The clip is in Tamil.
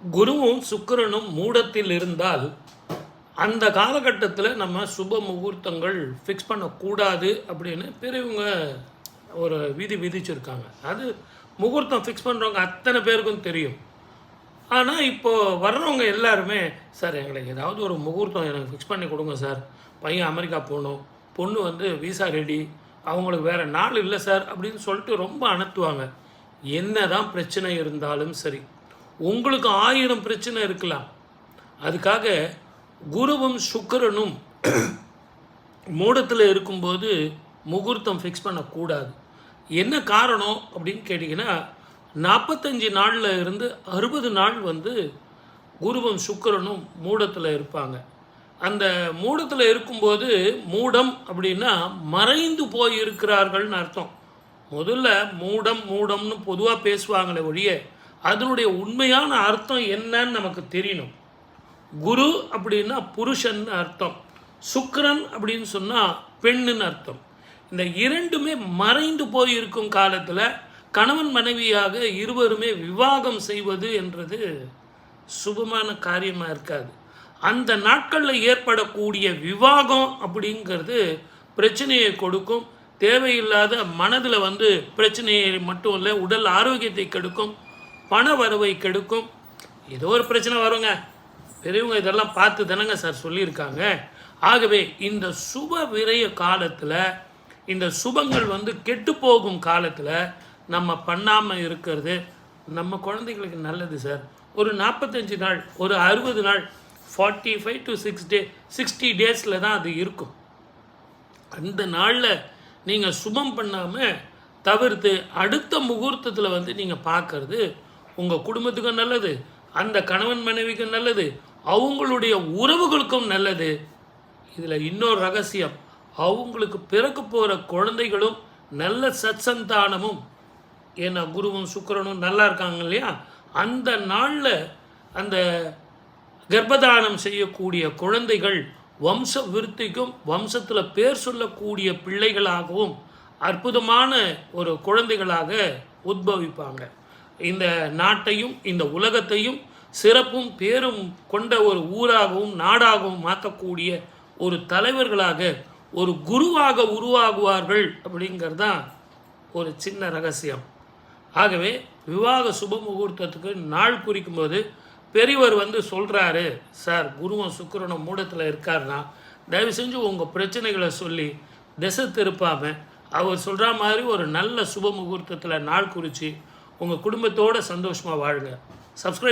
குருவும் சுக்கிரனும் மூடத்தில் இருந்தால் அந்த காலகட்டத்தில் நம்ம சுப முகூர்த்தங்கள் ஃபிக்ஸ் பண்ணக்கூடாது அப்படின்னு பெரியவங்க ஒரு விதிச்சிருக்காங்க. அது முகூர்த்தம் ஃபிக்ஸ் பண்ணுறவங்க அத்தனை பேருக்கும் தெரியும். ஆனால் இப்போது வர்றவங்க எல்லாருமே, சார் எங்களுக்கு ஏதாவது ஒரு முகூர்த்தம் எனக்கு ஃபிக்ஸ் பண்ணி கொடுங்க சார், பையன் அமெரிக்கா போகணும், பொண்ணு வந்து விசா ரெடி, அவங்களுக்கு வேறு நாள் இல்லை சார் அப்படின்னு சொல்லிட்டு ரொம்ப அனுத்துவாங்க. என்ன தான் பிரச்சனை இருந்தாலும் சரி, உங்களுக்கு 1000 பிரச்சனை இருக்கலாம். அதுக்காக குருவும் சுக்கிரனும் மூடத்தில் இருக்கும்போது முகூர்த்தம் ஃபிக்ஸ் பண்ணக்கூடாது. என்ன காரணம் அப்படின்னு கேட்டிங்கன்னா, 45 நாளில் இருந்து 60 நாள் வந்து குருவும் சுக்கிரனும் மூடத்தில் இருப்பாங்க. அந்த மூடத்தில் இருக்கும்போது, மூடம் அப்படின்னா மறைந்து போய் இருக்கிறார்கள்னு அர்த்தம். முதல்ல மூடம்னு பொதுவாக பேசுவாங்களே ஒழிய அதனுடைய உண்மையான அர்த்தம் என்னன்னு நமக்கு தெரியணும். குரு அப்படின்னா புருஷன் அர்த்தம், சுக்கிரன் அப்படின்னு சொன்னால் பெண்ணுன்னு அர்த்தம். இந்த இரண்டுமே மறைந்து போயிருக்கும் காலத்தில் கணவன் மனைவியாக இருவருமே விவாகம் செய்வது என்றது சுபமான காரியமாக இருக்காது. அந்த நாட்களில் ஏற்படக்கூடிய விவாகம் அப்படிங்கிறது பிரச்சனையை கொடுக்கும். தேவையில்லாத மனதில் வந்து பிரச்சனையை மட்டும் இல்லை, உடல் ஆரோக்கியத்தை கெடுக்கும், பண வரவை கெடுக்கும். ஏதோ ஒரு பிரச்சனை வருங்க, பெரியவங்க இதெல்லாம் பார்த்து தானங்க சார் சொல்லியிருக்காங்க. ஆகவே இந்த சுப விரய காலத்தில், இந்த சுபங்கள் வந்து கெட்டு போகும் காலத்தில் நம்ம பண்ணாமல் இருக்கிறது நம்ம குழந்தைகளுக்கு நல்லது சார். ஒரு 45 நாள், ஒரு 60 நாள், 45 to 60 டேஸில் தான் அது இருக்கும். அந்த நாளில் நீங்கள் சுபம் பண்ணாமல் தவிர்த்து அடுத்த முகூர்த்தத்தில் வந்து நீங்கள் பார்க்கறது உங்கள் குடும்பத்துக்கும் நல்லது, அந்த கணவன் மனைவிக்கும் நல்லது, அவங்களுடைய உறவுகளுக்கும் நல்லது. இதில் இன்னொரு ரகசியம், அவங்களுக்கு பிறக்க போகிற குழந்தைகளும் நல்ல சத்சந்தானமும், ஏன்னா குருவும் சுக்கிரனும் நல்லா இருக்காங்க இல்லையா, அந்த நாளில் அந்த கர்ப்பதானம் செய்யக்கூடிய குழந்தைகள் வம்ச விருத்திக்கும் வம்சத்தில் பேர் சொல்லக்கூடிய பிள்ளைகளாகவும் அற்புதமான ஒரு குழந்தைகளாக உத்பவிப்பாங்க. இந்த நாட்டையும் இந்த உலகத்தையும் சிறப்பும் பேரும் கொண்ட ஒரு ஊராகவும் நாடாகவும் மாற்றக்கூடிய ஒரு தலைவர்களாக, ஒரு குருவாக உருவாகுவார்கள் அப்படிங்கிறது தான் ஒரு சின்ன ரகசியம். ஆகவே விவாக சுப முகூர்த்தத்துக்கு நாள் குறிக்கும்போது பெரியவர் வந்து சொல்கிறாரு, சார் குருவும் சுக்கிரனும் மூடத்தில் இருக்காருன்னா தயவு செஞ்சு உங்கள் பிரச்சனைகளை சொல்லி திசை திருப்பாமல் அவர் சொல்கிற மாதிரி ஒரு நல்ல சுப முகூர்த்தத்தில் நாள் குறித்து உங்கள் குடும்பத்தோடு சந்தோஷமாக வாழுங்க. சப்ஸ்கிரைப்